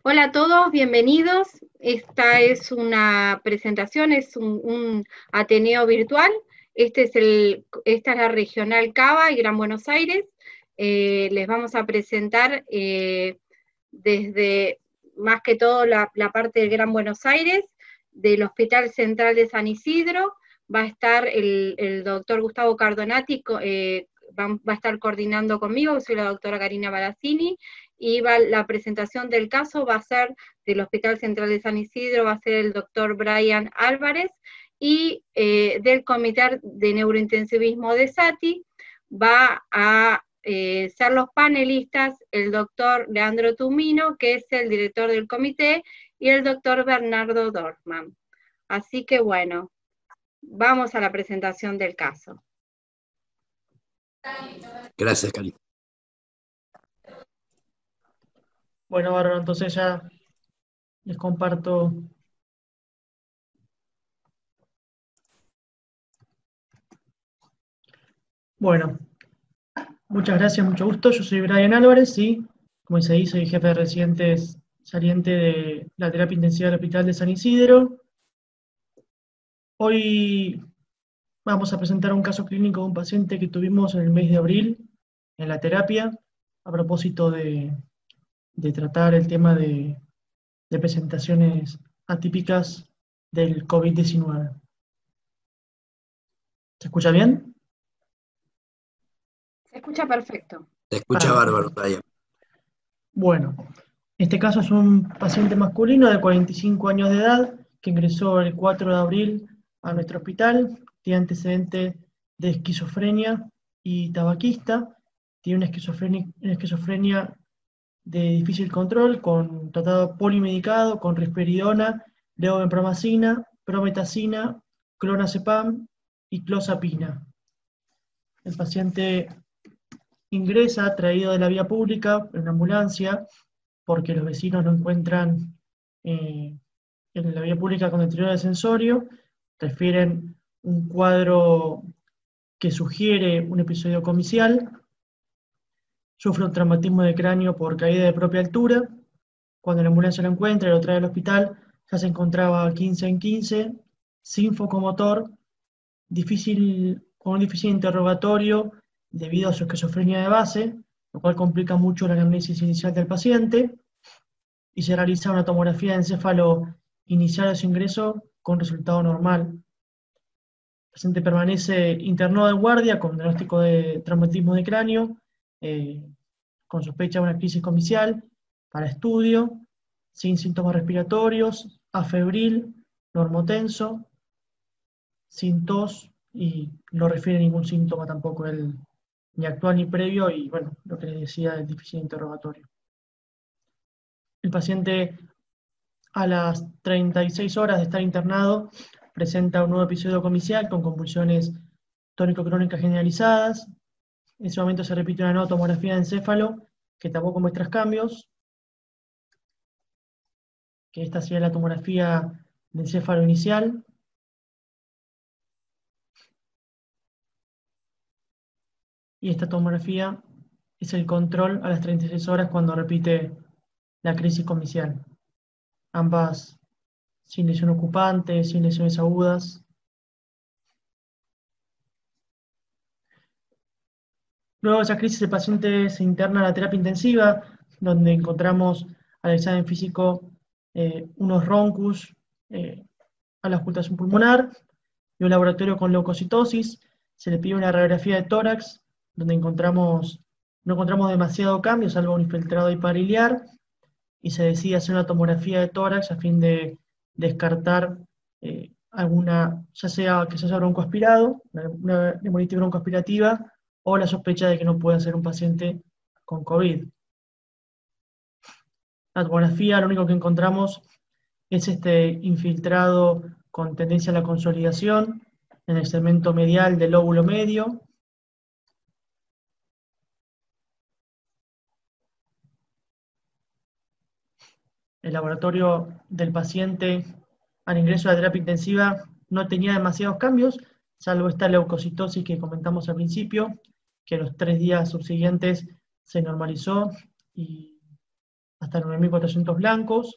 Hola a todos, bienvenidos. Esta es una presentación, es un Ateneo virtual. Esta es la Regional Cava y Gran Buenos Aires. Les vamos a presentar desde, más que todo, la parte del Gran Buenos Aires, del Hospital Central de San Isidro. Va a estar el doctor Gustavo Cardonati, va a estar coordinando conmigo, soy la doctora Karina Balazzini, y la presentación del caso va a ser del Hospital Central de San Isidro, va a ser el doctor Brian Álvarez, y del Comité de Neurointensivismo de SATI va a ser los panelistas el doctor Leandro Tumino, que es el director del comité, y el doctor Bernardo Dorfman. Así que bueno, vamos a la presentación del caso. Gracias, Cari. Bueno, bárbaro, entonces ya les comparto. Bueno, muchas gracias, mucho gusto. Yo soy Brian Álvarez y, como se dice, soy jefe de residentes saliente de la terapia intensiva del Hospital de San Isidro. Hoy vamos a presentar un caso clínico de un paciente que tuvimos en el mes de abril en la terapia, a propósito de tratar el tema de presentaciones atípicas del COVID-19. ¿Se escucha bien? Se escucha perfecto. Te escucha bárbaro, Brian. Bueno, este caso es un paciente masculino de 45 años de edad que ingresó el 4 de abril a nuestro hospital. Tiene antecedente de esquizofrenia y tabaquista. Tiene una esquizofrenia de difícil control, con tratado polimedicado, con risperidona, levobenpromacina, prometacina, clonazepam y clozapina. El paciente ingresa traído de la vía pública en una ambulancia porque los vecinos lo encuentran en la vía pública con deterioro del sensorio, refieren un cuadro que sugiere un episodio comicial, sufre un traumatismo de cráneo por caída de propia altura. Cuando la ambulancia lo encuentra y lo trae al hospital, ya se encontraba 15 en 15, sin focomotor, con un difícil interrogatorio debido a su esquizofrenia de base, lo cual complica mucho la anamnesis inicial del paciente, y se realiza una tomografía de encéfalo inicial de su ingreso con resultado normal. El paciente permanece internado de guardia con diagnóstico de traumatismo de cráneo, con sospecha de una crisis comicial, para estudio, sin síntomas respiratorios, afebril, normotenso, sin tos, y no refiere ningún síntoma tampoco ni actual ni previo, y bueno, lo que les decía del difícil interrogatorio. El paciente, a las 36 horas de estar internado, presenta un nuevo episodio comicial con convulsiones tónico-crónicas generalizadas. En ese momento se repite una nueva tomografía de encéfalo que tapó con muestras cambios, que esta sería la tomografía de encéfalo inicial. Y esta tomografía es el control a las 36 horas cuando repite la crisis comicial. Ambas sin lesión ocupante, sin lesiones agudas. Luego de esa crisis, el paciente se interna a la terapia intensiva, donde encontramos al examen físico unos roncus a la auscultación pulmonar y un laboratorio con leucocitosis. Se le pide una radiografía de tórax, donde no encontramos demasiado cambio, salvo un infiltrado hipariliar, y se decide hacer una tomografía de tórax a fin de descartar alguna, ya sea que se haya broncoaspirado, una neumonitis broncoaspirativa, o la sospecha de que no pueda ser un paciente con COVID. La tomografía, lo único que encontramos es este infiltrado con tendencia a la consolidación en el segmento medial del lóbulo medio. El laboratorio del paciente al ingreso a la terapia intensiva no tenía demasiados cambios, salvo esta leucocitosis que comentamos al principio, que los 3 días subsiguientes se normalizó y hasta 9.400 blancos,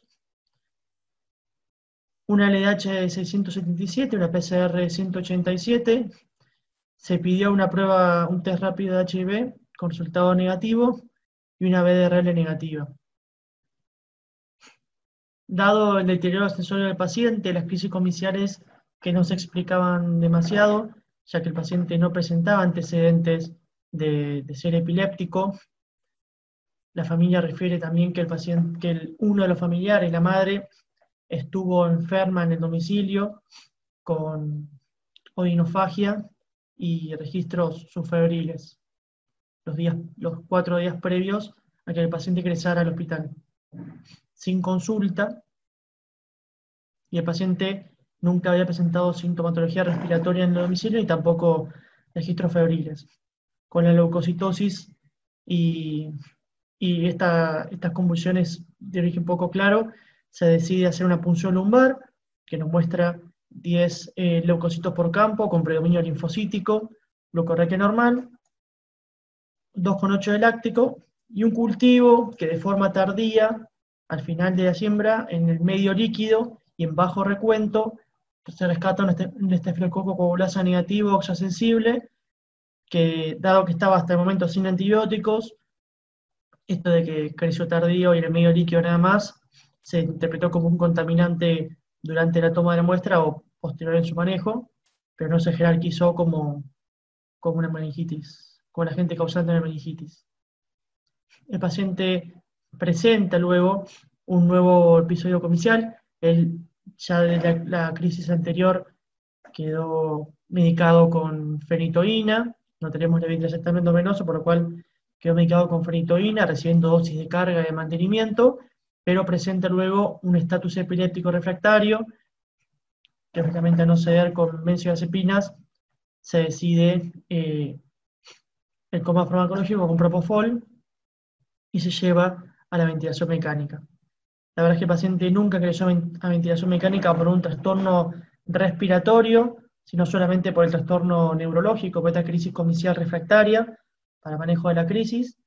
una LDH de 677, una PCR de 187, se pidió una prueba, un test rápido de HIV con resultado negativo y una BDRL negativa. Dado el deterioro accesorio del paciente, las crisis comiciales que no se explicaban demasiado, ya que el paciente no presentaba antecedentes de ser epiléptico, la familia refiere también que uno de los familiares, la madre, estuvo enferma en el domicilio con odinofagia y registros subfebriles los 4 días previos a que el paciente ingresara al hospital, sin consulta, y el paciente nunca había presentado sintomatología respiratoria en el domicilio y tampoco registros febriles. Con la leucocitosis y estas convulsiones de origen poco claro, se decide hacer una punción lumbar, que nos muestra 10 leucocitos por campo, con predominio linfocítico, glucorraquia normal, 2,8 de láctico, y un cultivo que de forma tardía, al final de la siembra, en el medio líquido y en bajo recuento, se rescata un estafilococo coagulasa negativo oxasensible, que dado que estaba hasta el momento sin antibióticos, esto de que creció tardío y en el medio líquido nada más, se interpretó como un contaminante durante la toma de la muestra o posterior en su manejo, pero no se jerarquizó como una meningitis, como el agente causante de la meningitis. El paciente presenta luego un nuevo episodio comicial. Él ya de la crisis anterior quedó medicado con fenitoína, no tenemos la vitroacetaminato venoso, por lo cual quedó medicado con fenitoína, recibiendo dosis de carga y de mantenimiento, pero presenta luego un estatus epiléptico refractario, que justamente a no ceder con benzodiazepinas, se decide el coma farmacológico con propofol y se lleva a la ventilación mecánica. La verdad es que el paciente nunca ingresó a ventilación mecánica por un trastorno respiratorio, sino solamente por el trastorno neurológico, por esta crisis comicial refractaria, para manejo de la crisis.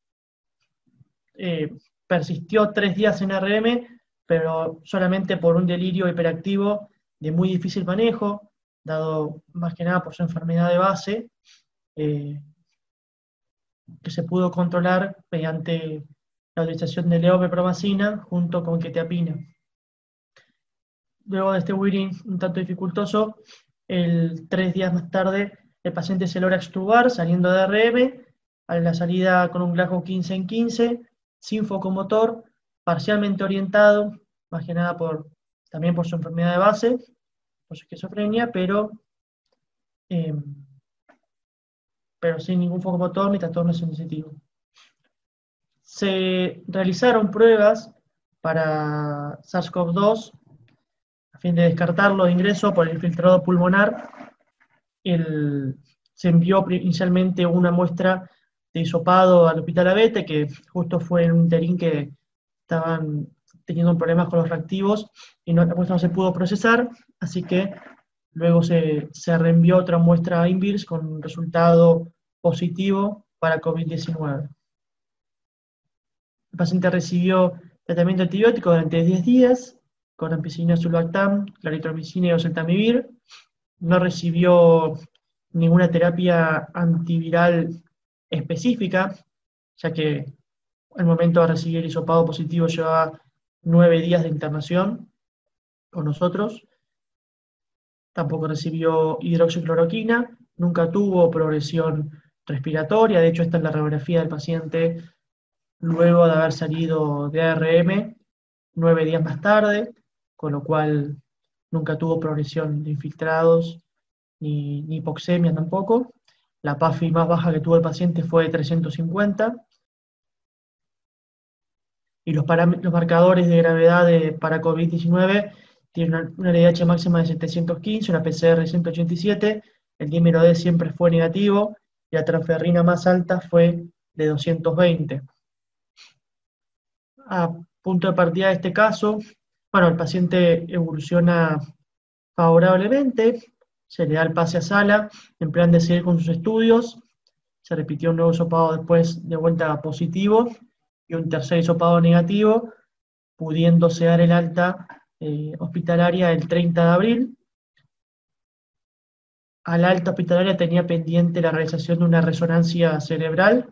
Persistió 3 días en RM, pero solamente por un delirio hiperactivo de muy difícil manejo, dado más que nada por su enfermedad de base, que se pudo controlar mediante la utilización de levomepromacina junto con quetiapina. Luego de este wheeling un tanto dificultoso, 3 días más tarde el paciente se logra extubar saliendo de RM, a la salida con un Glasgow 15 en 15, sin focomotor, parcialmente orientado, más que nada también por su enfermedad de base, por su esquizofrenia, pero sin ningún focomotor ni trastorno sensitivo. Se realizaron pruebas para SARS-CoV-2 a fin de descartarlo de ingreso por el infiltrado pulmonar. Se envió inicialmente una muestra de hisopado al hospital Abete, que justo fue en un interín que estaban teniendo problemas con los reactivos y la muestra no se pudo procesar, así que luego se reenvió otra muestra a INVIRS con resultado positivo para COVID-19. El paciente recibió tratamiento antibiótico durante 10 días, con ampicilina, sulbactam, claritromicina y oseltamivir. No recibió ninguna terapia antiviral específica, ya que al momento de recibir el hisopado positivo llevaba 9 días de internación con nosotros. Tampoco recibió hidroxicloroquina, nunca tuvo progresión respiratoria. De hecho, esta es la radiografía del paciente luego de haber salido de ARM 9 días más tarde, con lo cual nunca tuvo progresión de infiltrados ni hipoxemia tampoco. La PAFI más baja que tuvo el paciente fue de 350. Y los marcadores de gravedad para COVID-19 tienen una LDH máxima de 715, una PCR de 187, el dímero D siempre fue negativo, y la transferrina más alta fue de 220. A punto de partida de este caso, el paciente evoluciona favorablemente, se le da el pase a sala, en plan de seguir con sus estudios, se repitió un nuevo hisopado después de vuelta positivo, y un tercer hisopado negativo, pudiéndose dar el alta hospitalaria el 30 de abril. Al alta hospitalaria tenía pendiente la realización de una resonancia cerebral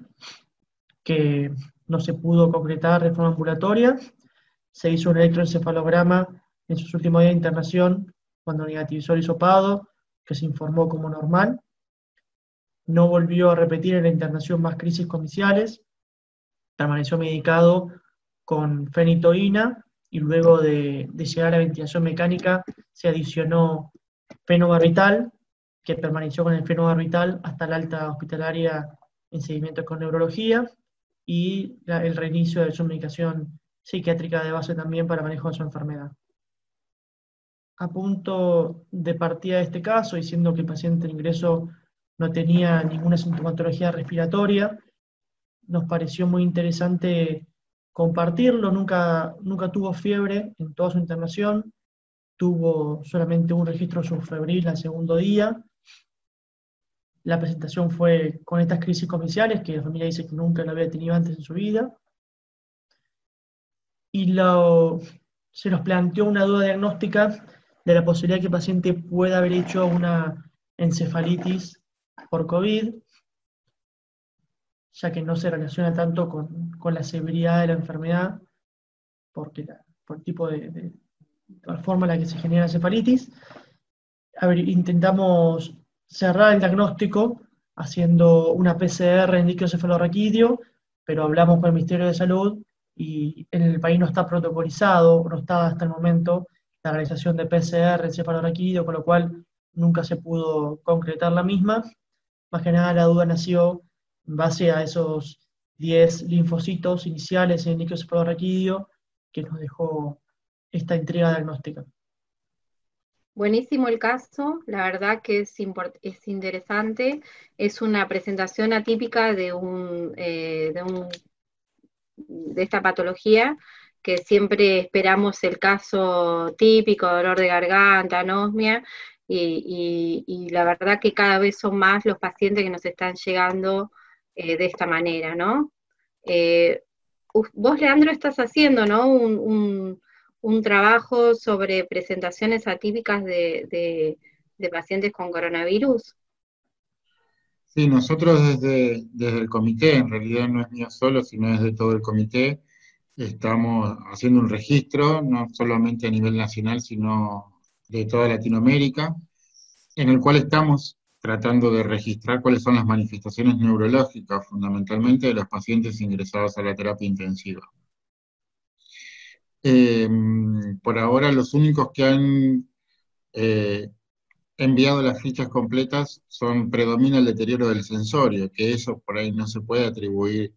que no se pudo concretar de forma ambulatoria. Se hizo un electroencefalograma en sus últimos días de internación, cuando negativizó el hisopado, que se informó como normal. No volvió a repetir en la internación más crisis comiciales, permaneció medicado con fenitoína y luego de llegar a la ventilación mecánica se adicionó fenobarbital, que permaneció con el fenobarbital hasta la alta hospitalaria en seguimiento con neurología, y el reinicio de su medicación psiquiátrica de base también para manejo de su enfermedad. A punto de partida de este caso, y siendo que el paciente en ingreso no tenía ninguna sintomatología respiratoria, nos pareció muy interesante compartirlo. Nunca tuvo fiebre en toda su internación, tuvo solamente un registro subfebril al segundo día. La presentación fue con estas crisis comiciales, que la familia dice que nunca lo había tenido antes en su vida. Y se nos planteó una duda diagnóstica de la posibilidad que el paciente pueda haber hecho una encefalitis por COVID, ya que no se relaciona tanto con la severidad de la enfermedad, por el tipo de la forma en la que se genera la encefalitis. Intentamos cerrar el diagnóstico haciendo una PCR en líquido cefalorraquídeo, pero hablamos con el Ministerio de Salud y en el país no está protocolizado, no está hasta el momento la realización de PCR en cefalorraquídeo, con lo cual nunca se pudo concretar la misma. Más que nada la duda nació en base a esos 10 linfocitos iniciales en el líquido cefalorraquídeo que nos dejó esta intriga diagnóstica. Buenísimo el caso, la verdad que es interesante, es una presentación atípica de esta patología, que siempre esperamos el caso típico, dolor de garganta, anosmia, y la verdad que cada vez son más los pacientes que nos están llegando de esta manera, ¿no? Vos, Leandro, estás haciendo, ¿no? Un trabajo sobre presentaciones atípicas de pacientes con coronavirus. Sí, nosotros desde el comité, en realidad no es mío solo, sino desde todo el comité, estamos haciendo un registro, no solamente a nivel nacional, sino de toda Latinoamérica, en el cual estamos tratando de registrar cuáles son las manifestaciones neurológicas, fundamentalmente, de los pacientes ingresados a la terapia intensiva. Por ahora, los únicos que han enviado las fichas completas predomina el deterioro del sensorio, que eso por ahí no se puede atribuir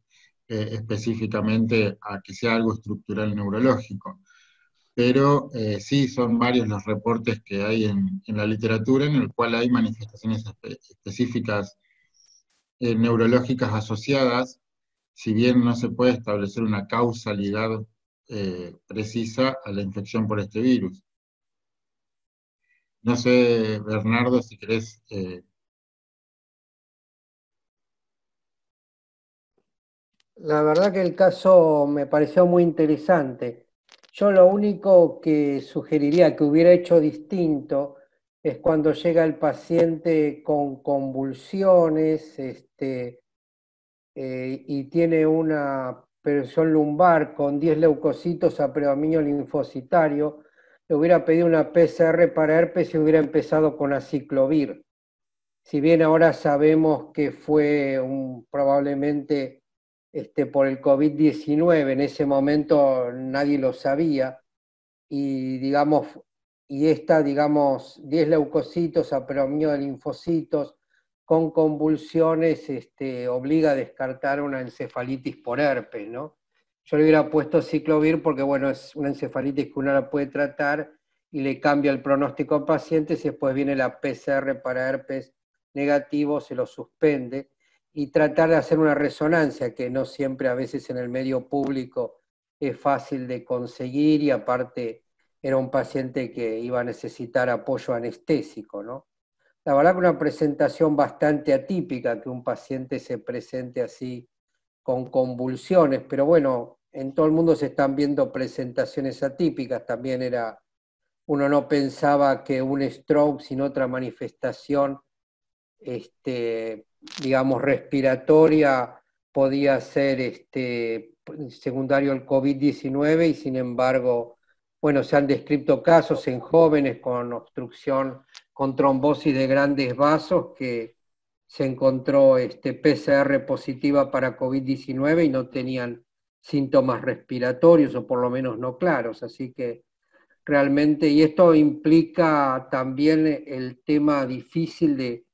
específicamente a que sea algo estructural neurológico. Pero sí son varios los reportes que hay en la literatura en el cual hay manifestaciones específicas neurológicas asociadas, si bien no se puede establecer una causalidad precisa a la infección por este virus. No sé, Bernardo, si querés... La verdad que el caso me pareció muy interesante. Yo lo único que sugeriría que hubiera hecho distinto es cuando llega el paciente con convulsiones y tiene una presión lumbar con 10 leucocitos a predominio linfocitario, le hubiera pedido una PCR para herpes y hubiera empezado con aciclovir. Si bien ahora sabemos que fue probablemente por el COVID-19, en ese momento nadie lo sabía, y digamos, 10 leucocitos a predominio de linfocitos con convulsiones obliga a descartar una encefalitis por herpes, ¿no? Yo le hubiera puesto ciclovir porque, bueno, es una encefalitis que uno la puede tratar y le cambia el pronóstico al paciente, si después viene la PCR para herpes negativo, se lo suspende, y tratar de hacer una resonancia, que no siempre a veces en el medio público es fácil de conseguir, y aparte era un paciente que iba a necesitar apoyo anestésico, ¿no? La verdad que una presentación bastante atípica, que un paciente se presente así con convulsiones, pero bueno, en todo el mundo se están viendo presentaciones atípicas, también uno no pensaba que un stroke sin otra manifestación, digamos, respiratoria, podía ser secundario al COVID-19, y sin embargo, bueno, se han descrito casos en jóvenes con obstrucción, con trombosis de grandes vasos, que se encontró PCR positiva para COVID-19 y no tenían síntomas respiratorios, o por lo menos no claros, así que realmente, y esto implica también el tema difícil de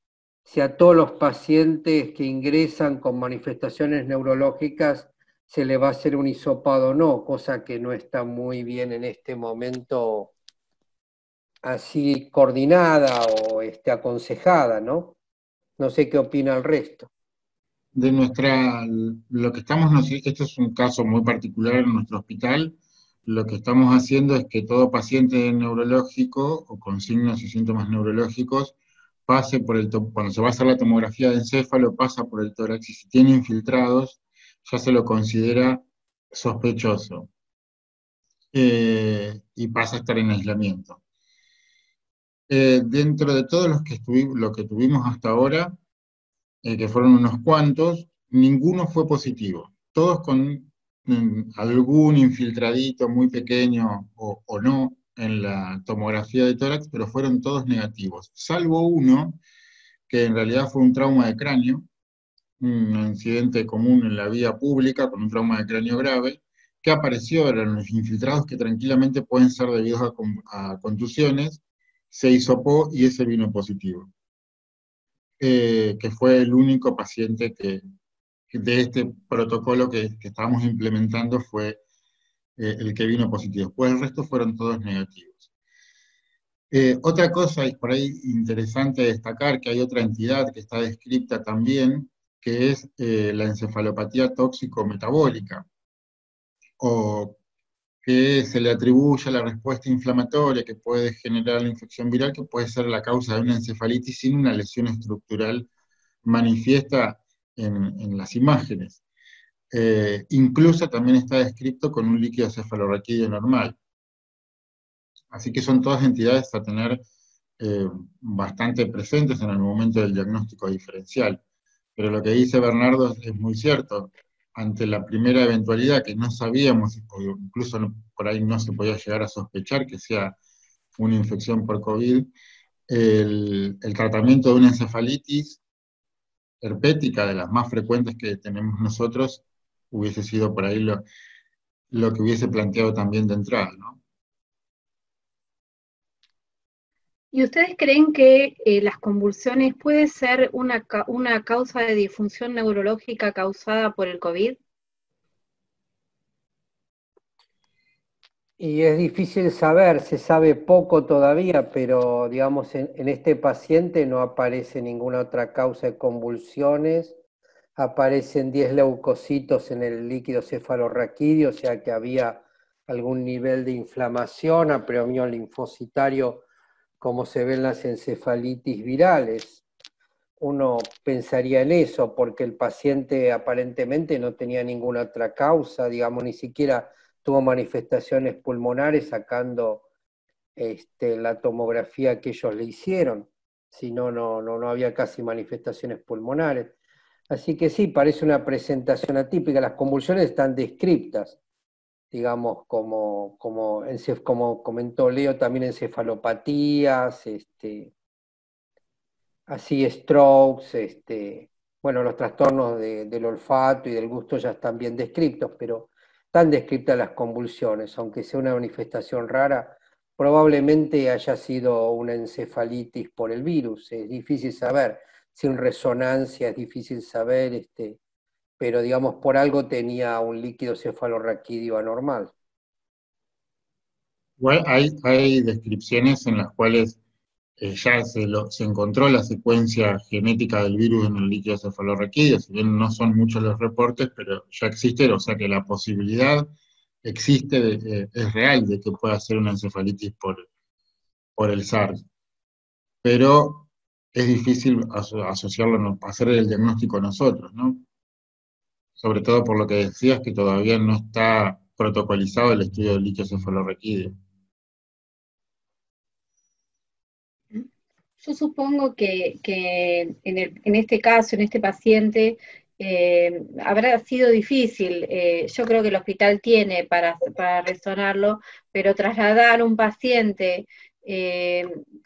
si a todos los pacientes que ingresan con manifestaciones neurológicas se le va a hacer un hisopado o no, cosa que no está muy bien en este momento así coordinada o aconsejada, ¿no? No sé qué opina el resto. Lo que estamos, esto es un caso muy particular en nuestro hospital. Lo que estamos haciendo es que todo paciente neurológico o con signos y síntomas neurológicos pase cuando se va a hacer la tomografía de encéfalo, pasa por el tórax, y si tiene infiltrados, ya se lo considera sospechoso, y pasa a estar en aislamiento. Dentro de todos lo que tuvimos hasta ahora, que fueron unos cuantos, ninguno fue positivo. Todos con algún infiltradito muy pequeño o no en la tomografía de tórax, pero fueron todos negativos, salvo uno que en realidad fue un trauma de cráneo, un incidente común en la vía pública con un trauma de cráneo grave, que apareció, eran los infiltrados que tranquilamente pueden ser debidos a contusiones, se hisopó y ese vino positivo. Que fue el único paciente de este protocolo que estábamos implementando fue el que vino positivo. Pues el resto fueron todos negativos. Otra cosa por ahí interesante destacar, que hay otra entidad que está descrita también, que es la encefalopatía tóxico-metabólica, o que se le atribuye a la respuesta inflamatoria que puede generar la infección viral, que puede ser la causa de una encefalitis sin una lesión estructural manifiesta en las imágenes. Incluso también está descrito con un líquido cefalorraquídeo normal. Así que son todas entidades a tener bastante presentes en el momento del diagnóstico diferencial. Pero lo que dice Bernardo es muy cierto. Ante la primera eventualidad que no sabíamos, o incluso por ahí no se podía llegar a sospechar que sea una infección por COVID, el tratamiento de una encefalitis herpética, de las más frecuentes que tenemos nosotros, hubiese sido por ahí lo que hubiese planteado también de entrada, ¿no? ¿Y ustedes creen que las convulsiones puede ser una causa de disfunción neurológica causada por el COVID? Y es difícil saber, se sabe poco todavía, pero digamos en este paciente no aparece ninguna otra causa de convulsiones, aparecen 10 leucocitos en el líquido cefalorraquídeo, o sea que había algún nivel de inflamación, apreomio linfocitario, como se ve en las encefalitis virales. Uno pensaría en eso, porque el paciente aparentemente no tenía ninguna otra causa, digamos, ni siquiera tuvo manifestaciones pulmonares sacando la tomografía que ellos le hicieron, si no, no había casi manifestaciones pulmonares. Así que sí, parece una presentación atípica. Las convulsiones están descriptas, digamos, como comentó Leo, también encefalopatías, así strokes, bueno, los trastornos del olfato y del gusto ya están bien descritos, pero están descritas las convulsiones, aunque sea una manifestación rara, probablemente haya sido una encefalitis por el virus. Es difícil saber, sin resonancia es difícil saber, pero digamos por algo tenía un líquido cefalorraquídeo anormal. Igual hay descripciones en las cuales ya se encontró la secuencia genética del virus en el líquido cefalorraquídeo, si bien no son muchos los reportes, pero ya existe, o sea que la posibilidad existe, es real de que pueda ser una encefalitis por el SARS. Pero es difícil asociarlo, hacer el diagnóstico nosotros, ¿no? sobre todo por lo que decías, que todavía no está protocolizado el estudio del líquido cefalorraquídeo. Yo supongo que en este caso, en este paciente, habrá sido difícil. Yo creo que el hospital tiene para resonarlo, pero trasladar un paciente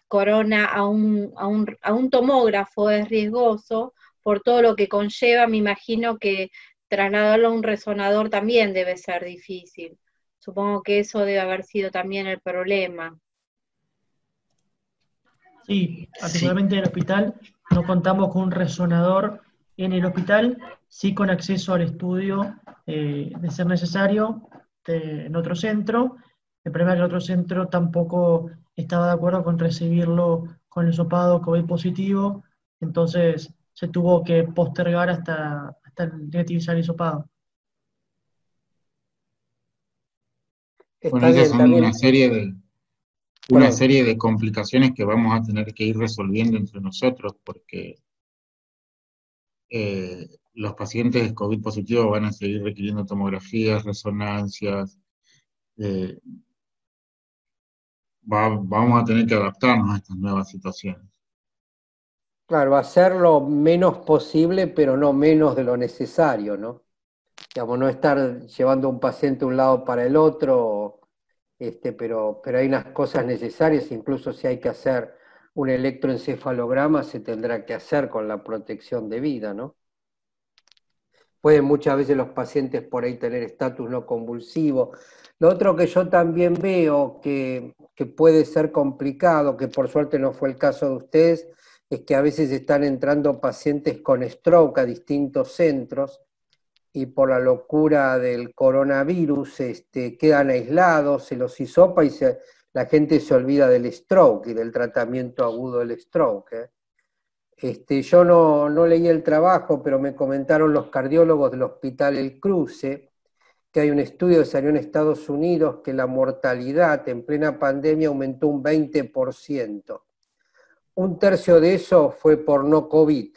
corona a un tomógrafo es riesgoso por todo lo que conlleva. Me imagino que trasladarlo a un resonador también debe ser difícil. Supongo que eso debe haber sido también el problema. Sí, particularmente en el hospital no contamos con un resonador en el hospital, sí con acceso al estudio de ser necesario en otro centro. El problema es que el otro centro tampoco estaba de acuerdo con recibirlo con el hisopado COVID positivo, entonces se tuvo que postergar hasta el negativizar el hisopado. Bueno, Está esas bien, son también. una Perdón. serie de complicaciones que vamos a tener que ir resolviendo entre nosotros, porque los pacientes COVID positivos van a seguir requiriendo tomografías, resonancias. eh, Vamos a tener que adaptarnos a estas nuevas situaciones. Claro, hacer lo menos posible, pero no menos de lo necesario, ¿no? Digamos, no estar llevando a un paciente de un lado para el otro, pero hay unas cosas necesarias, incluso si hay que hacer un electroencefalograma, se tendrá que hacer con la protección debida, ¿no? Pueden muchas veces los pacientes por ahí tener estatus no convulsivo. Lo otro que yo también veo que puede ser complicado, que por suerte no fue el caso de ustedes, es que a veces están entrando pacientes con stroke a distintos centros y por la locura del coronavirus quedan aislados, se los hisopa y la gente se olvida del stroke y del tratamiento agudo del stroke, ¿eh? Yo no leí el trabajo, pero me comentaron los cardiólogos del Hospital El Cruce que hay un estudio que salió en Estados Unidos que la mortalidad en plena pandemia aumentó un 20%. Un tercio de eso fue por no COVID,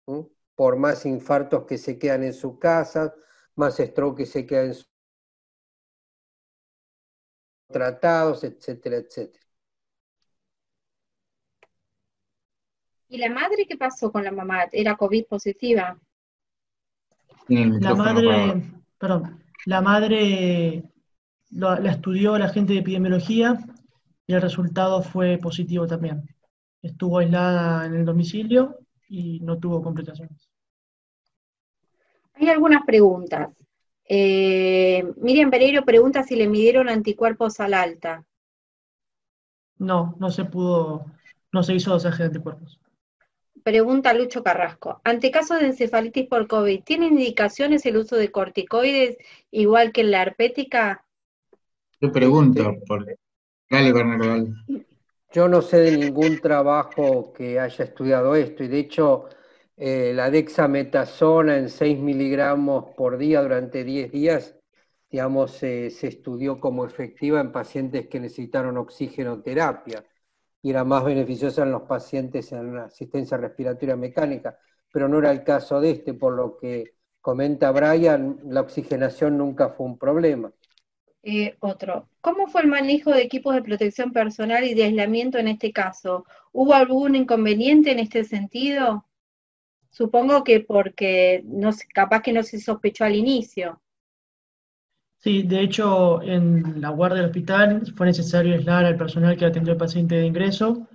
¿sí? Por más infartos que se quedan en su casa, más stroke que se quedan en sus tratados, etcétera, etcétera. ¿Y la madre qué pasó con la mamá? ¿Era COVID positiva? Tiene el La micrófono apagado. madre, perdón, la madre la estudió la gente de epidemiología y el resultado fue positivo también. Estuvo aislada en el domicilio y no tuvo complicaciones. Hay algunas preguntas. Miriam Pereiro pregunta si le midieron anticuerpos al alta. No, no se hizo dosaje de anticuerpos. Pregunta Lucho Carrasco. Ante casos de encefalitis por COVID, ¿tiene indicaciones el uso de corticoides igual que en la herpética? ¿Qué pregunta? Dale, Bernardo, dale. Yo no sé de ningún trabajo que haya estudiado esto, y de hecho la dexametasona en 6 miligramos por día durante 10 días, digamos, se estudió como efectiva en pacientes que necesitaron oxigenoterapia, y era más beneficiosa en los pacientes en asistencia respiratoria mecánica, pero no era el caso de por lo que comenta Brian, la oxigenación nunca fue un problema. Otro. ¿Cómo fue el manejo de equipos de protección personal y de aislamiento en este caso? ¿Hubo algún inconveniente en este sentido? Supongo que porque capaz que no se sospechó al inicio. Sí, de hecho, en la guardia del hospital fue necesario aislar al personal que atendió al paciente de ingreso,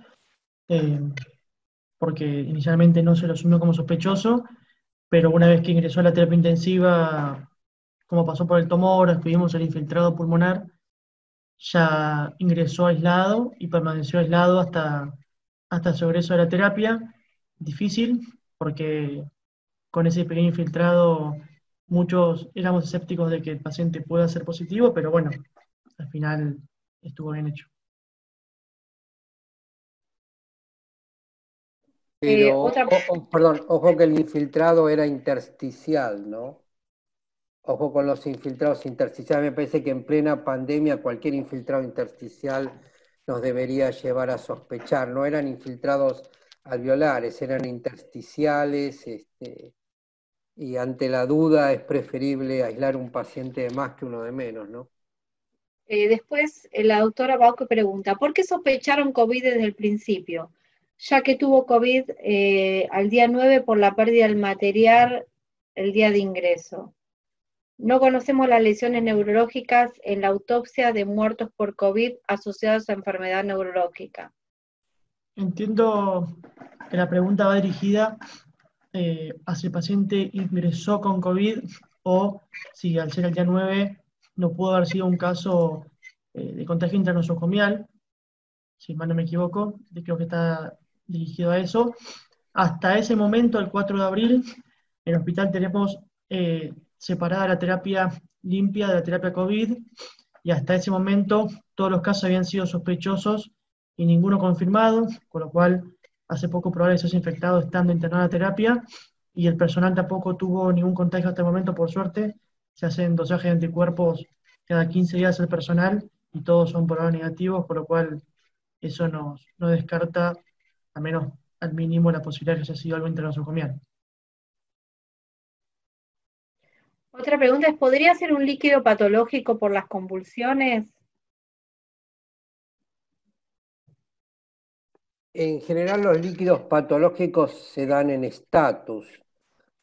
porque inicialmente no se lo asumió como sospechoso, pero una vez que ingresó a la terapia intensiva, como pasó por el tomógrafo, vimos el infiltrado pulmonar, ya ingresó aislado y permaneció aislado hasta su egreso de la terapia. Difícil, porque con ese pequeño infiltrado muchos éramos escépticos de que el paciente pueda ser positivo, pero bueno, al final estuvo bien hecho. Pero, perdón, ojo que el infiltrado era intersticial, ¿no? Ojo con los infiltrados intersticiales. Me parece que en plena pandemia cualquier infiltrado intersticial nos debería llevar a sospechar. No eran infiltrados alveolares, eran intersticiales, y ante la duda es preferible aislar un paciente de más que uno de menos, ¿no? Después la doctora Bauke pregunta, ¿por qué sospecharon COVID desde el principio? Ya que tuvo COVID al día 9 por la pérdida del material el día de ingreso. No conocemos las lesiones neurológicas en la autopsia de muertos por COVID asociados a enfermedad neurológica. Entiendo que la pregunta va dirigida a si el paciente ingresó con COVID o si al ser el día 9 no pudo haber sido un caso de contagio intranosocomial, si mal no me equivoco, creo que está dirigido a eso. Hasta ese momento, el 4 de abril, en el hospital tenemos separada la terapia limpia de la terapia COVID, y hasta ese momento todos los casos habían sido sospechosos y ninguno confirmado, con lo cual hace poco probable que se haya infectado estando internado en la terapia, y el personal tampoco tuvo ningún contagio hasta el momento, por suerte. Se hacen dosajes de anticuerpos cada 15 días el personal y todos son por ahora negativos, por lo cual eso no descarta, al menos al mínimo, la posibilidad de que haya sido algo intranosocomial. Otra pregunta es, ¿podría ser un líquido patológico por las convulsiones? En general los líquidos patológicos se dan en estatus.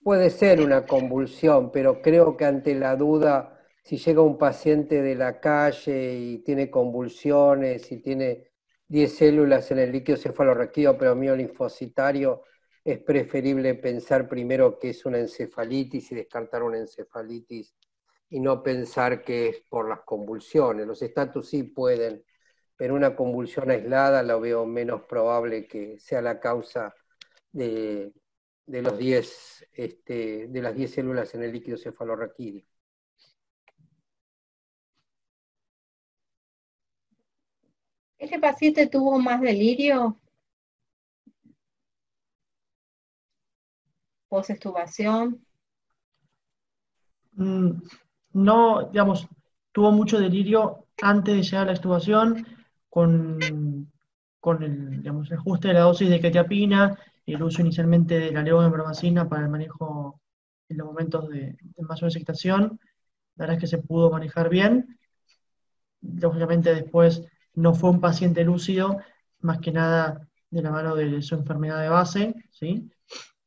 Puede ser una convulsión, pero creo que ante la duda, si llega un paciente de la calle y tiene convulsiones y tiene 10 células en el líquido cefalorraquídeo pero miolinfocitario, es preferible pensar primero que es una encefalitis y descartar una encefalitis y no pensar que es por las convulsiones. Los estatus sí pueden, pero una convulsión aislada lo veo menos probable que sea la causa de las 10 células en el líquido cefalorraquídeo. ¿Este paciente tuvo más delirio? ¿Post-extubación? No, digamos, tuvo mucho delirio antes de llegar a la extubación, con el, digamos, el ajuste de la dosis de quetiapina y el uso inicialmente de la levodopa para el manejo en los momentos de mayor excitación. La verdad es que se pudo manejar bien. Lógicamente después no fue un paciente lúcido, más que nada de la mano de su enfermedad de base, ¿sí?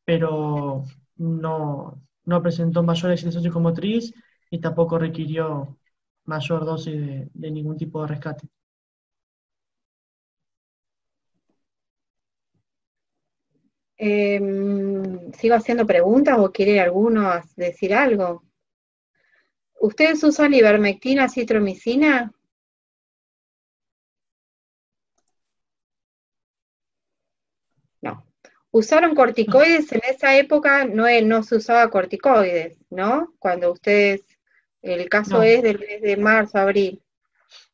Pero no presentó mayor excitación psicomotriz y tampoco requirió mayor dosis de ningún tipo de rescate. ¿Sigo haciendo preguntas o quiere alguno decir algo? ¿Ustedes usan ivermectina, acitromicina? No. ¿Usaron corticoides? En esa época no se usaba corticoides, ¿no? Cuando ustedes, el caso No. es del mes de marzo, abril.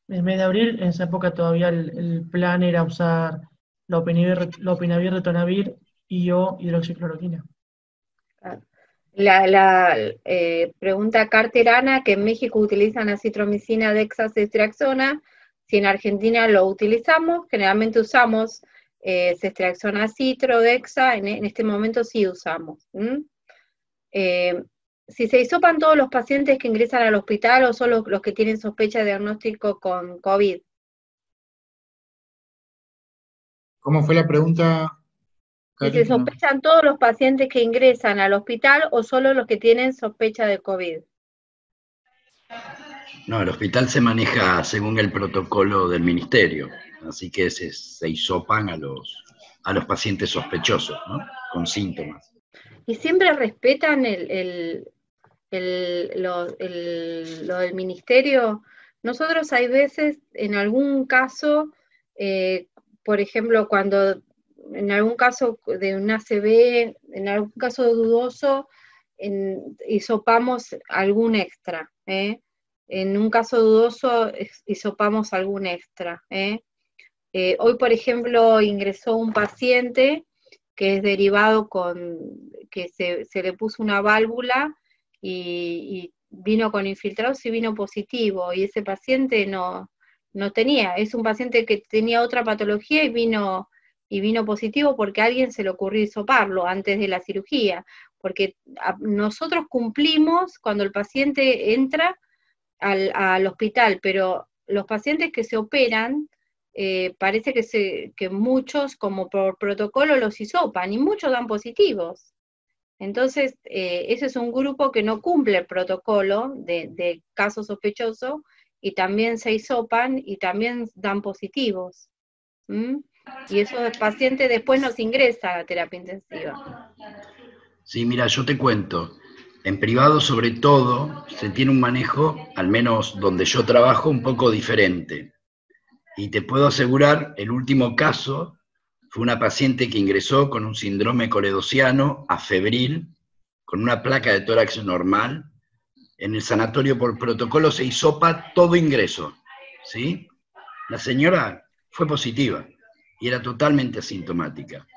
En el mes de abril, en esa época todavía el plan era usar lopinavir, ritonavir y o hidroxicloroquina. La pregunta carterana, que en México utilizan acitromicina, dexacestraxona, si en Argentina lo utilizamos, generalmente usamos cestraxona, citro, dexa, en este momento sí usamos. Si se hisopan todos los pacientes que ingresan al hospital o solo los que tienen sospecha de diagnóstico con COVID. ¿Cómo fue la pregunta, Si Karina? se sospechan todos los pacientes que ingresan al hospital o solo los que tienen sospecha de COVID. No, el hospital se maneja según el protocolo del ministerio, así que se hisopan a los pacientes sospechosos, ¿no? Con síntomas. Y siempre respetan lo del ministerio. Nosotros hay veces, en algún caso, por ejemplo, cuando en algún caso de un ACV, en algún caso dudoso, hisopamos algún extra, En un caso dudoso, hisopamos algún extra, Hoy, por ejemplo, ingresó un paciente que es derivado que se le puso una válvula y vino con infiltrados y vino positivo, y ese paciente no tenía, es un paciente que tenía otra patología y vino positivo porque a alguien se le ocurrió hisoparlo antes de la cirugía. porque nosotros cumplimos cuando el paciente entra al hospital, pero los pacientes que se operan, parece que muchos, como por protocolo, los hisopan, y muchos dan positivos. Entonces, ese es un grupo que no cumple el protocolo de caso sospechoso, y también se hisopan y también dan positivos. Y esos pacientes después nos ingresan a la terapia intensiva. Sí, mira, yo te cuento. En privado, sobre todo, se tiene un manejo, al menos donde yo trabajo, un poco diferente. Y te puedo asegurar, el último caso fue una paciente que ingresó con un síndrome coledociano afebril, con una placa de tórax normal. En el sanatorio por protocolo se hisopa todo ingreso, ¿sí? La señora fue positiva y era totalmente asintomática.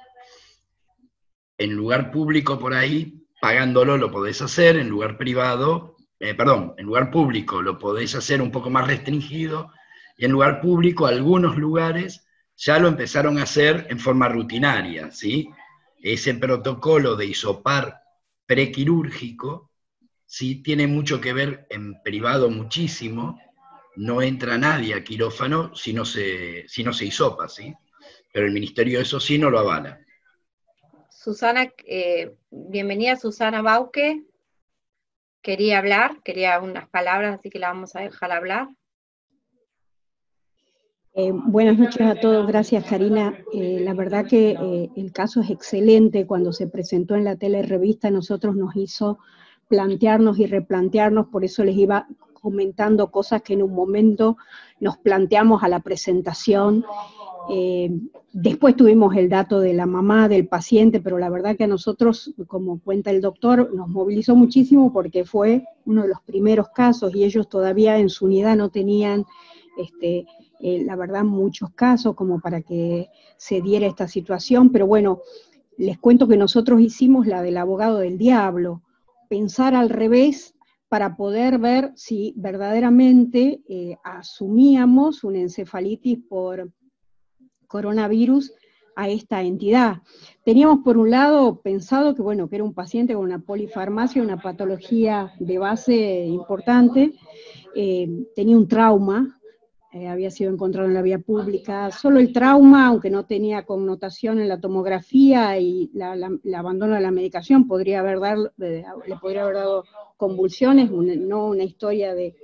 En lugar público por ahí, pagándolo lo podés hacer, en lugar privado, en lugar público lo podés hacer un poco más restringido, y en lugar público algunos lugares ya lo empezaron a hacer en forma rutinaria, ¿sí? Ese protocolo de hisopar prequirúrgico, sí tiene mucho que ver en privado muchísimo, no entra nadie a quirófano si no se hisopa, ¿sí? Pero el ministerio eso sí no lo avala. Susana, bienvenida Susana Bauque, quería hablar, quería unas palabras, así que la vamos a dejar hablar. Buenas noches a todos, gracias Karina. La verdad que el caso es excelente. Cuando se presentó en la telerevista, nosotros nos hizo plantearnos y replantearnos, por eso les iba comentando cosas que en un momento nos planteamos a la presentación. Después tuvimos el dato de la mamá del paciente, pero la verdad que a nosotros, como cuenta el doctor, nos movilizó muchísimo porque fue uno de los primeros casos y ellos todavía en su unidad no tenían, la verdad, muchos casos como para que se diera esta situación, pero bueno, les cuento que nosotros hicimos la del abogado del diablo, pensar al revés para poder ver si verdaderamente asumíamos una encefalitis por coronavirus a esta entidad. Teníamos por un lado pensado que, bueno, que era un paciente con una polifarmacia, una patología de base importante, tenía un trauma, había sido encontrado en la vía pública, solo el trauma, aunque no tenía connotación en la tomografía y el abandono de la medicación, le podría haber dado convulsiones, no una historia de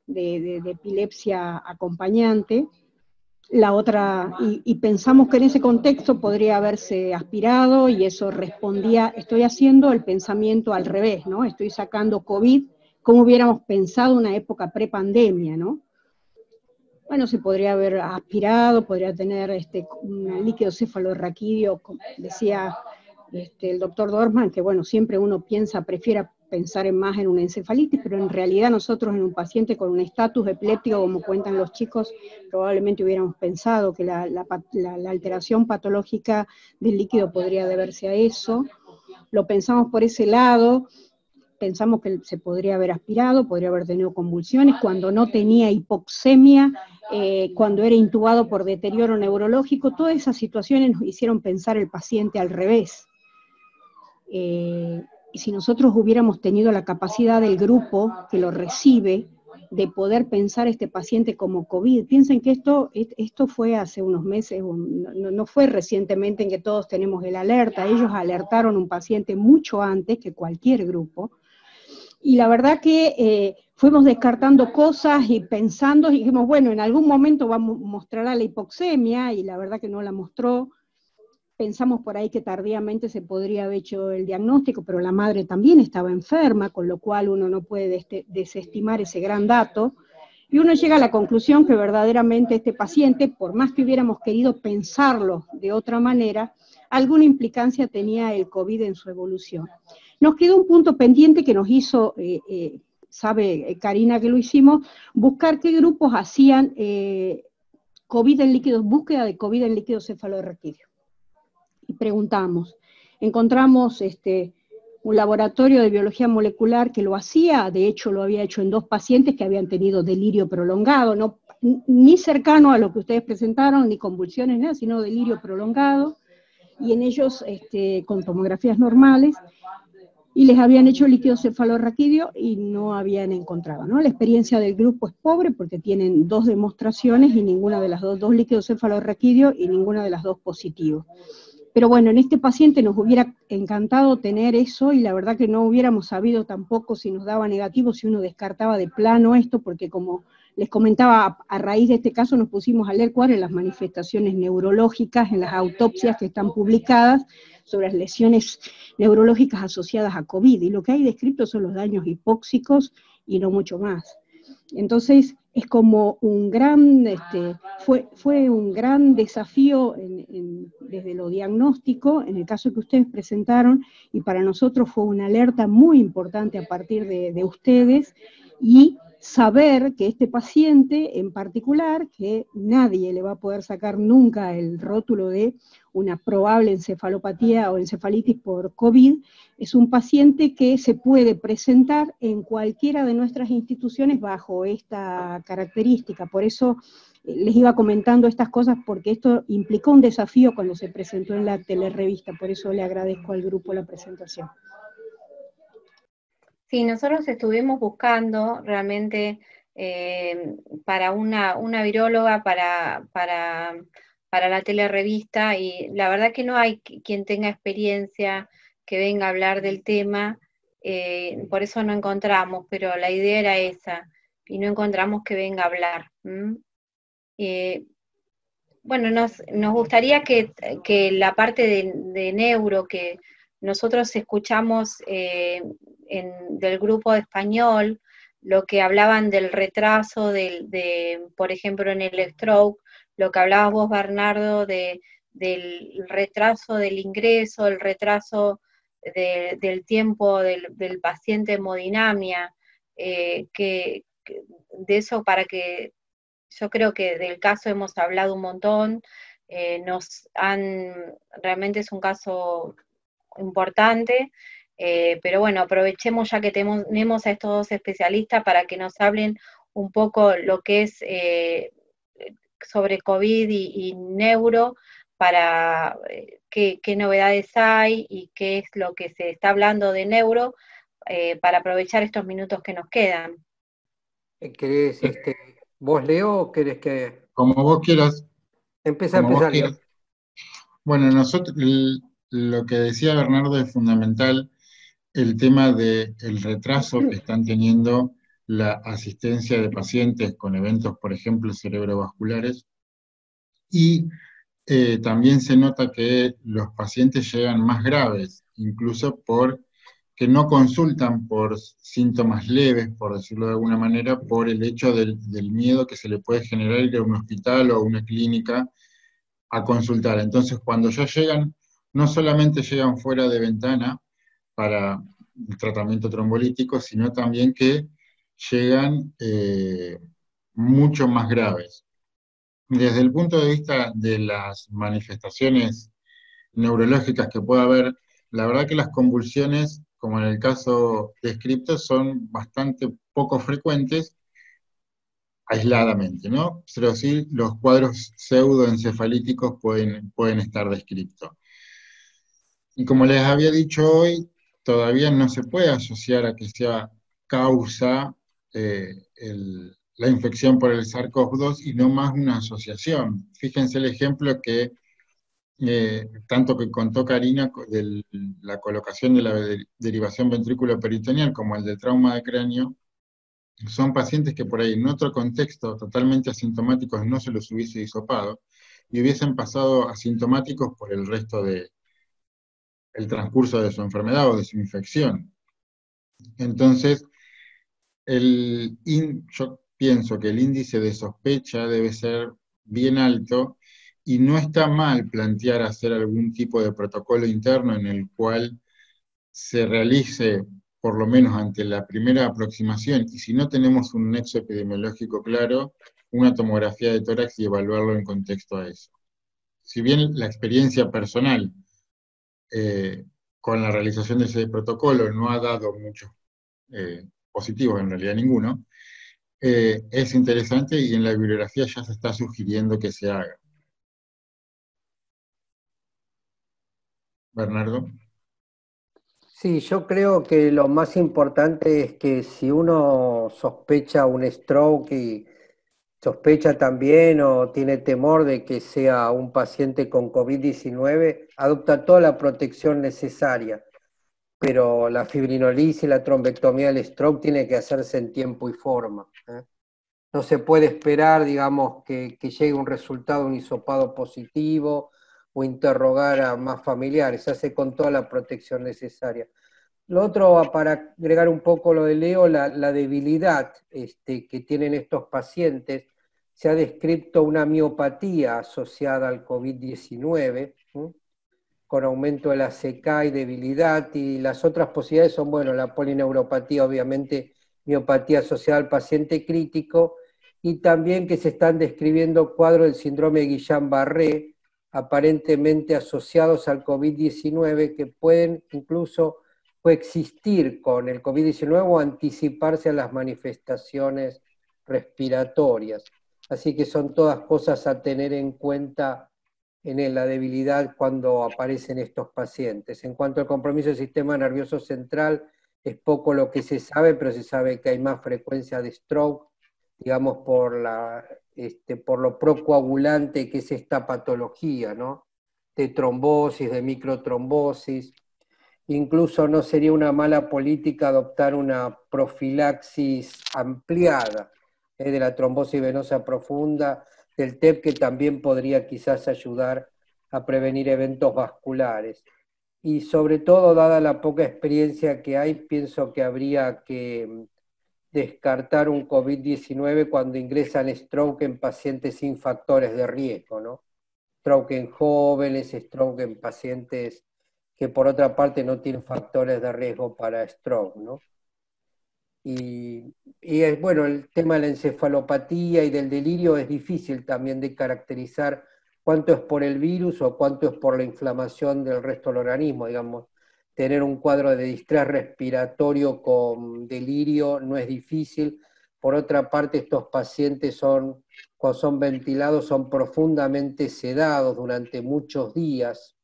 epilepsia acompañante. La otra, y pensamos que en ese contexto podría haberse aspirado, y eso respondía, estoy haciendo el pensamiento al revés, ¿no? Estoy sacando COVID, como hubiéramos pensado una época prepandemia, ¿no? Bueno, se podría haber aspirado, podría tener un líquido cefalorraquídeo, como decía el doctor Dorfman, que bueno, siempre uno prefiere pensar más en una encefalitis, pero en realidad nosotros en un paciente con un estatus epiléptico, como cuentan los chicos, probablemente hubiéramos pensado que la alteración patológica del líquido podría deberse a eso. Lo pensamos por ese lado, pensamos que se podría haber aspirado, podría haber tenido convulsiones, cuando no tenía hipoxemia, cuando era intubado por deterioro neurológico. Todas esas situaciones nos hicieron pensar el paciente al revés. Y si nosotros hubiéramos tenido la capacidad del grupo que lo recibe de poder pensar a este paciente como COVID, piensen que esto fue hace unos meses, no fue recientemente en que todos tenemos el alerta, ellos alertaron a un paciente mucho antes que cualquier grupo, y la verdad que fuimos descartando cosas y pensando, y dijimos, bueno, en algún momento mostrará la hipoxemia, y la verdad que no la mostró. Pensamos por ahí que tardíamente se podría haber hecho el diagnóstico, pero la madre también estaba enferma, con lo cual uno no puede desestimar ese gran dato, y uno llega a la conclusión que verdaderamente este paciente, por más que hubiéramos querido pensarlo de otra manera, alguna implicancia tenía el COVID en su evolución. Nos quedó un punto pendiente que nos hizo, sabe Karina que lo hicimos, buscar qué grupos hacían COVID en líquidos, búsqueda de COVID en líquido cefalorraquídeo. Y preguntamos, encontramos un laboratorio de biología molecular que lo hacía, de hecho lo había hecho en 2 pacientes que habían tenido delirio prolongado, no, ni cercano a lo que ustedes presentaron, ni convulsiones, nada, sino delirio prolongado, y en ellos con tomografías normales, y les habían hecho líquido cefalorraquídeo y no habían encontrado, ¿no? La experiencia del grupo es pobre porque tienen 2 demostraciones y ninguna de las dos líquidos cefalorraquídeo y ninguna de las dos positivo. Pero bueno, en este paciente nos hubiera encantado tener eso y la verdad que no hubiéramos sabido tampoco si nos daba negativo, si uno descartaba de plano esto, porque como les comentaba, a raíz de este caso nos pusimos a leer cuáles las manifestaciones neurológicas en las autopsias que están publicadas sobre las lesiones neurológicas asociadas a COVID, y lo que hay descrito son los daños hipóxicos y no mucho más. Entonces, es como un gran, fue un gran desafío desde lo diagnóstico, en el caso que ustedes presentaron, y para nosotros fue una alerta muy importante a partir de ustedes, y saber que este paciente en particular, que nadie le va a poder sacar nunca el rótulo de una probable encefalopatía o encefalitis por COVID, es un paciente que se puede presentar en cualquiera de nuestras instituciones bajo esta característica. Por eso les iba comentando estas cosas, porque esto implicó un desafío cuando se presentó en la telerrevista, por eso le agradezco al grupo la presentación. Sí, nosotros estuvimos buscando realmente para una viróloga para la telerrevista, y la verdad que no hay quien tenga experiencia que venga a hablar del tema, por eso no encontramos, pero la idea era esa, y no encontramos que venga a hablar. Bueno, nos gustaría que la parte de neuro que nosotros escuchamos del grupo de español, lo que hablaban del retraso por ejemplo, en el stroke, lo que hablabas vos, Bernardo, del retraso del ingreso, el retraso del tiempo del paciente hemodinamia, de eso, para que yo creo que del caso hemos hablado un montón, realmente es un caso importante, pero bueno, aprovechemos ya que tenemos a estos 2 especialistas para que nos hablen un poco lo que es sobre COVID y neuro, para qué novedades hay y qué es lo que se está hablando de neuro, para aprovechar estos minutos que nos quedan. ¿Querés, vos, Leo, o querés que...? Como vos quieras. Empieza, Leo. Bueno, nosotros, lo que decía Bernardo es fundamental, el tema del retraso que están teniendo la asistencia de pacientes con eventos, por ejemplo, cerebrovasculares, y también se nota que los pacientes llegan más graves, incluso que no consultan por síntomas leves, por decirlo de alguna manera, por el hecho del miedo que se le puede generar ir a un hospital o a una clínica a consultar. Entonces, cuando ya llegan, no solamente llegan fuera de ventana para el tratamiento trombolítico, sino también que llegan mucho más graves. Desde el punto de vista de las manifestaciones neurológicas que pueda haber, la verdad que las convulsiones, como en el caso descrito, son bastante poco frecuentes aisladamente, ¿no? Pero sí los cuadros pseudoencefalíticos pueden estar descritos. Y como les había dicho hoy, todavía no se puede asociar a que sea causa la infección por el SARS-CoV-2 y no más una asociación. Fíjense el ejemplo que tanto que contó Karina de la colocación de la derivación ventrículo-peritoneal como el del trauma de cráneo. Son pacientes que por ahí en otro contexto totalmente asintomáticos no se los hubiese hisopado y hubiesen pasado asintomáticos por el resto del transcurso de su enfermedad o de su infección. Entonces, yo pienso que el índice de sospecha debe ser bien alto y no está mal plantear hacer algún tipo de protocolo interno en el cual se realice, por lo menos ante la primera aproximación, y si no tenemos un nexo epidemiológico claro, una tomografía de tórax y evaluarlo en contexto a eso. Si bien la experiencia personal con la realización de ese protocolo no ha dado muchos positivos, en realidad ninguno, es interesante y en la bibliografía ya se está sugiriendo que se haga. Sí, Sí, yo creo que lo más importante es que si uno sospecha un stroke y sospecha también o tiene temor de que sea un paciente con COVID-19, adopta toda la protección necesaria, pero la fibrinolisis y la trombectomía del stroke tiene que hacerse en tiempo y forma, ¿eh? No se puede esperar, digamos, que llegue un resultado, un hisopado positivo o interrogar a más familiares, se hace con toda la protección necesaria. Lo otro, para agregar un poco lo de Leo, la debilidad que tienen estos pacientes, se ha descrito una miopatía asociada al COVID-19, con aumento de la CK y debilidad, y las otras posibilidades son, bueno, la polineuropatía, obviamente, miopatía asociada al paciente crítico, y también que se están describiendo cuadros del síndrome de Guillain-Barré, aparentemente asociados al COVID-19, que pueden incluso coexistir con el COVID-19 o anticiparse a las manifestaciones respiratorias. Así que son todas cosas a tener en cuenta en la debilidad cuando aparecen estos pacientes. En cuanto al compromiso del sistema nervioso central, es poco lo que se sabe, pero se sabe que hay más frecuencia de stroke, digamos, por lo procoagulante que es esta patología, ¿no? De trombosis, de microtrombosis. Incluso no sería una mala política adoptar una profilaxis ampliada, de la trombosis venosa profunda, del TEP, que también podría quizás ayudar a prevenir eventos vasculares. Y sobre todo, dada la poca experiencia que hay, pienso que habría que descartar un COVID-19 cuando ingresan stroke en pacientes sin factores de riesgo, ¿no? Stroke en jóvenes, stroke en pacientes que por otra parte no tienen factores de riesgo para stroke, ¿no? Y es, bueno, el tema de la encefalopatía y del delirio es difícil también de caracterizar cuánto es por el virus o cuánto es por la inflamación del resto del organismo, digamos. Tener un cuadro de distrés respiratorio con delirio no es difícil. Por otra parte, estos pacientes cuando son ventilados, son profundamente sedados durante muchos días,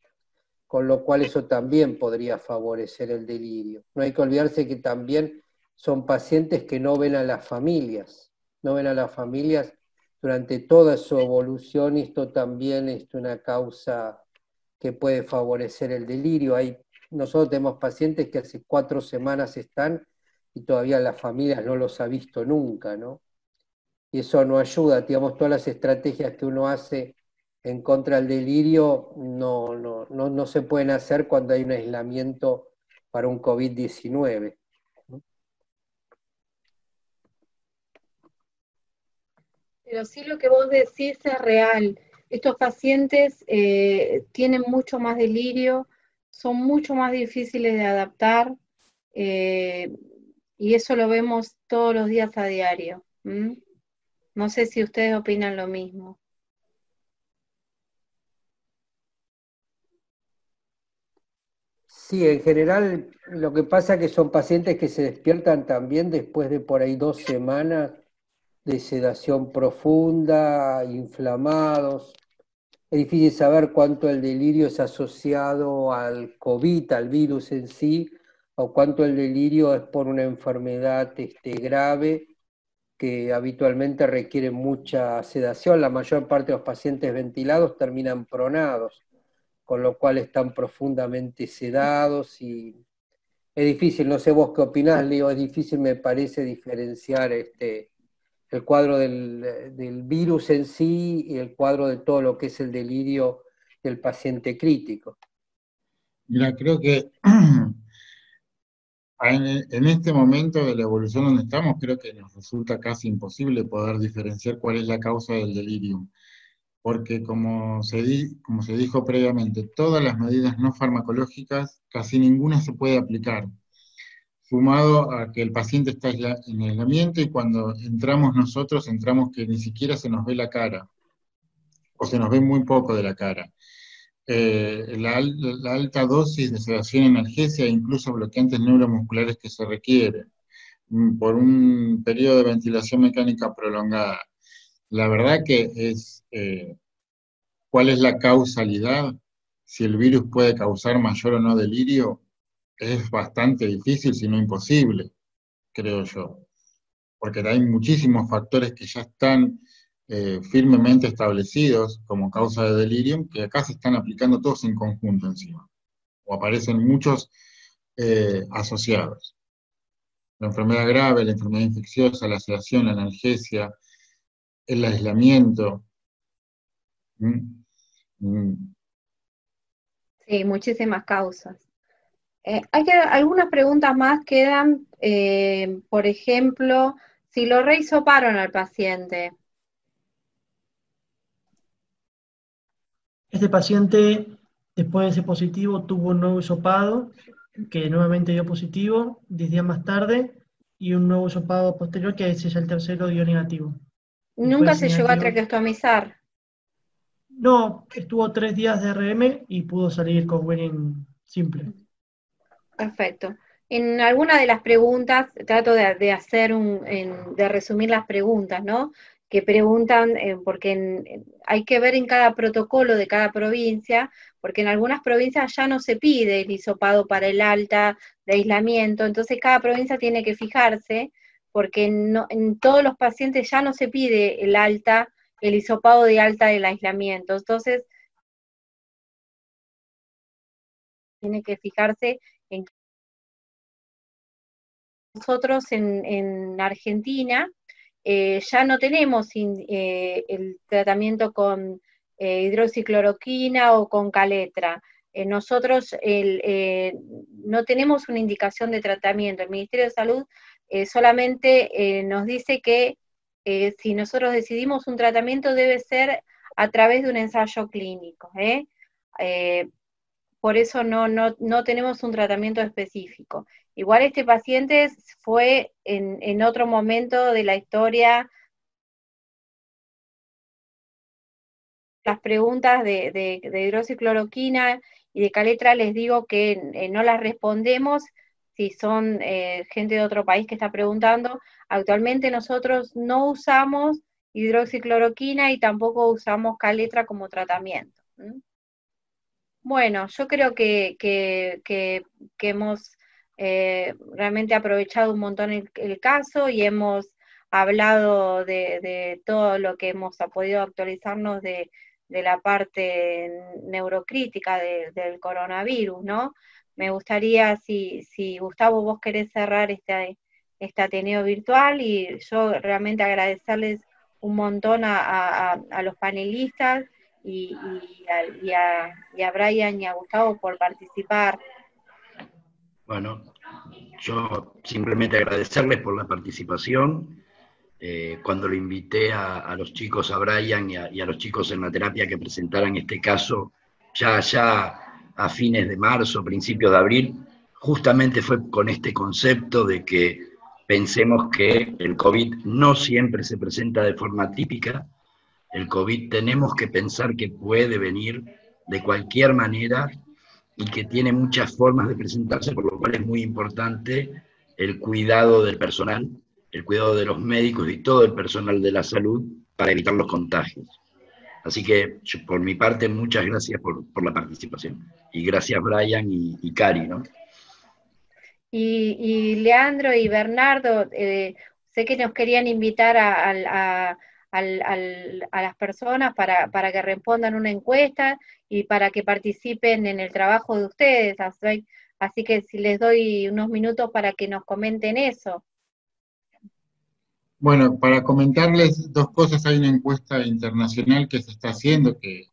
con lo cual eso también podría favorecer el delirio. No hay que olvidarse que también son pacientes que no ven a las familias, durante toda su evolución, y esto también es una causa que puede favorecer el delirio. Nosotros tenemos pacientes que hace 4 semanas están y todavía las familias no los ha visto nunca, ¿no? Y eso no ayuda, digamos, todas las estrategias que uno hace en contra del delirio no se pueden hacer cuando hay un aislamiento para un COVID-19. Pero sí, lo que vos decís es real. Estos pacientes tienen mucho más delirio, son mucho más difíciles de adaptar, y eso lo vemos todos los días a diario. No sé si ustedes opinan lo mismo. Sí, en general lo que pasa es que son pacientes que se despiertan también después de por ahí 2 semanas de sedación profunda, inflamados. Es difícil saber cuánto el delirio es asociado al COVID, al virus en sí, o cuánto el delirio es por una enfermedad grave que habitualmente requiere mucha sedación. La mayor parte de los pacientes ventilados terminan pronados, con lo cual están profundamente sedados, y es difícil, no sé vos qué opinás, Leo, es difícil, me parece, diferenciar el cuadro del virus en sí y el cuadro de todo lo que es el delirio del paciente crítico. Mira, creo que en este momento de la evolución donde estamos, creo que nos resulta casi imposible poder diferenciar cuál es la causa del delirium, porque como como se dijo previamente, todas las medidas no farmacológicas, casi ninguna se puede aplicar, sumado a que el paciente está en aislamiento y cuando entramos nosotros, entramos que ni siquiera se nos ve la cara, o se nos ve muy poco de la cara. La alta dosis de sedación y analgesia e incluso bloqueantes neuromusculares que se requieren por un periodo de ventilación mecánica prolongada. La verdad que ¿cuál es la causalidad? Si el virus puede causar mayor o no delirio, es bastante difícil, si no imposible, creo yo, porque hay muchísimos factores que ya están firmemente establecidos como causa de delirium, que acá se están aplicando todos en conjunto encima, o aparecen muchos asociados. La enfermedad grave, la enfermedad infecciosa, la sedación, la analgesia, el aislamiento. Sí, muchísimas causas. Algunas preguntas más quedan, por ejemplo, si lo rehisoparon al paciente. Este paciente, después de ese positivo, tuvo un nuevo hisopado, que nuevamente dio positivo, 10 días más tarde, y un nuevo hisopado posterior, que ese ya el tercero dio negativo. ¿Nunca se llegó a negativo. traqueostomizar? No, estuvo 3 días de RM y pudo salir con Winning simple. Perfecto. En alguna de las preguntas, trato de hacer de resumir las preguntas, ¿no? Que preguntan, porque hay que ver en cada protocolo de cada provincia, porque en algunas provincias ya no se pide el hisopado para el alta de aislamiento, entonces cada provincia tiene que fijarse, porque en todos los pacientes ya no se pide el hisopado de alta del aislamiento, entonces tiene que fijarse en nosotros en Argentina ya no tenemos el tratamiento con hidroxicloroquina o con caletra. Nosotros no tenemos una indicación de tratamiento. El Ministerio de Salud solamente nos dice que si nosotros decidimos un tratamiento debe ser a través de un ensayo clínico. Por eso no tenemos un tratamiento específico. Igual este paciente fue en otro momento de la historia. Las preguntas de hidroxicloroquina y de caletra les digo que no las respondemos si son gente de otro país que está preguntando. Actualmente nosotros no usamos hidroxicloroquina y tampoco usamos caletra como tratamiento. Bueno, yo creo que hemos realmente aprovechado un montón el caso y hemos hablado de todo lo que hemos podido actualizarnos de la parte neurocrítica del coronavirus, ¿no? Me gustaría, si Gustavo, vos querés cerrar este Ateneo virtual, y yo realmente agradecerles un montón a los panelistas y a Brian y a Gustavo por participar. Bueno, yo simplemente agradecerles por la participación. Cuando lo invité a los chicos, a Brian y a los chicos en la terapia que presentaran este caso, ya a fines de marzo, principios de abril, justamente fue con este concepto de que pensemos que el COVID no siempre se presenta de forma típica. El COVID tenemos que pensar que puede venir de cualquier manera y que tiene muchas formas de presentarse, por lo cual es muy importante el cuidado del personal, el cuidado de los médicos y todo el personal de la salud para evitar los contagios. Así que, por mi parte, muchas gracias por la participación. Y gracias, Brian y Cari, ¿no? Y Leandro y Bernardo, sé que nos querían invitar a las personas para que respondan una encuesta y para que participen en el trabajo de ustedes. Así que si les doy unos minutos para que nos comenten eso. Bueno, para comentarles dos cosas, hay una encuesta internacional que se está haciendo, que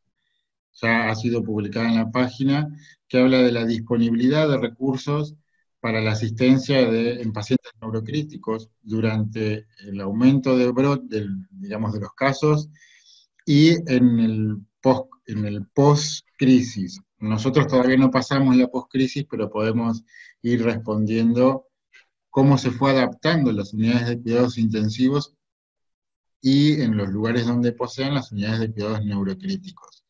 ya ha sido publicada en la página, que habla de la disponibilidad de recursos para la asistencia en pacientes neurocríticos durante el aumento de digamos, de los casos y en el post-crisis. Nosotros todavía no pasamos la post-crisis, pero podemos ir respondiendo cómo se fue adaptando las unidades de cuidados intensivos y en los lugares donde poseen las unidades de cuidados neurocríticos.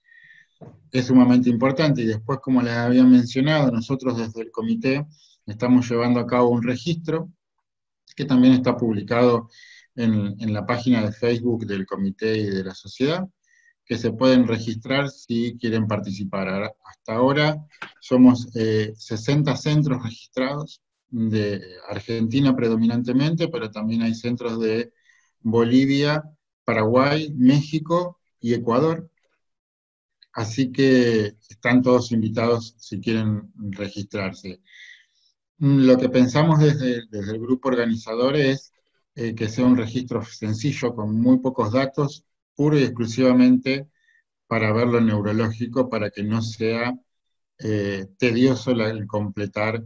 Es sumamente importante, y después, como les había mencionado, nosotros desde el comité estamos llevando a cabo un registro que también está publicado en la página de Facebook del comité y de la sociedad, que se pueden registrar si quieren participar. Hasta ahora somos 60 centros registrados, de Argentina predominantemente, pero también hay centros de Bolivia, Paraguay, México y Ecuador. Así que están todos invitados si quieren registrarse. Lo que pensamos desde el grupo organizador es que sea un registro sencillo, con muy pocos datos, puro y exclusivamente para ver lo neurológico, para que no sea tedioso el completar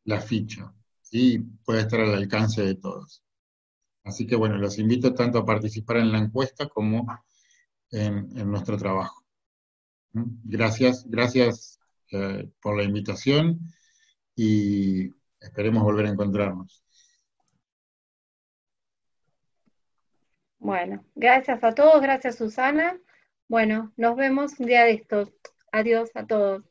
la ficha, y puede estar al alcance de todos. Así que bueno, los invito tanto a participar en la encuesta como en nuestro trabajo. Gracias por la invitación y esperemos volver a encontrarnos. Bueno, gracias a todos, gracias Susana. Bueno, nos vemos un día de estos. Adiós a todos.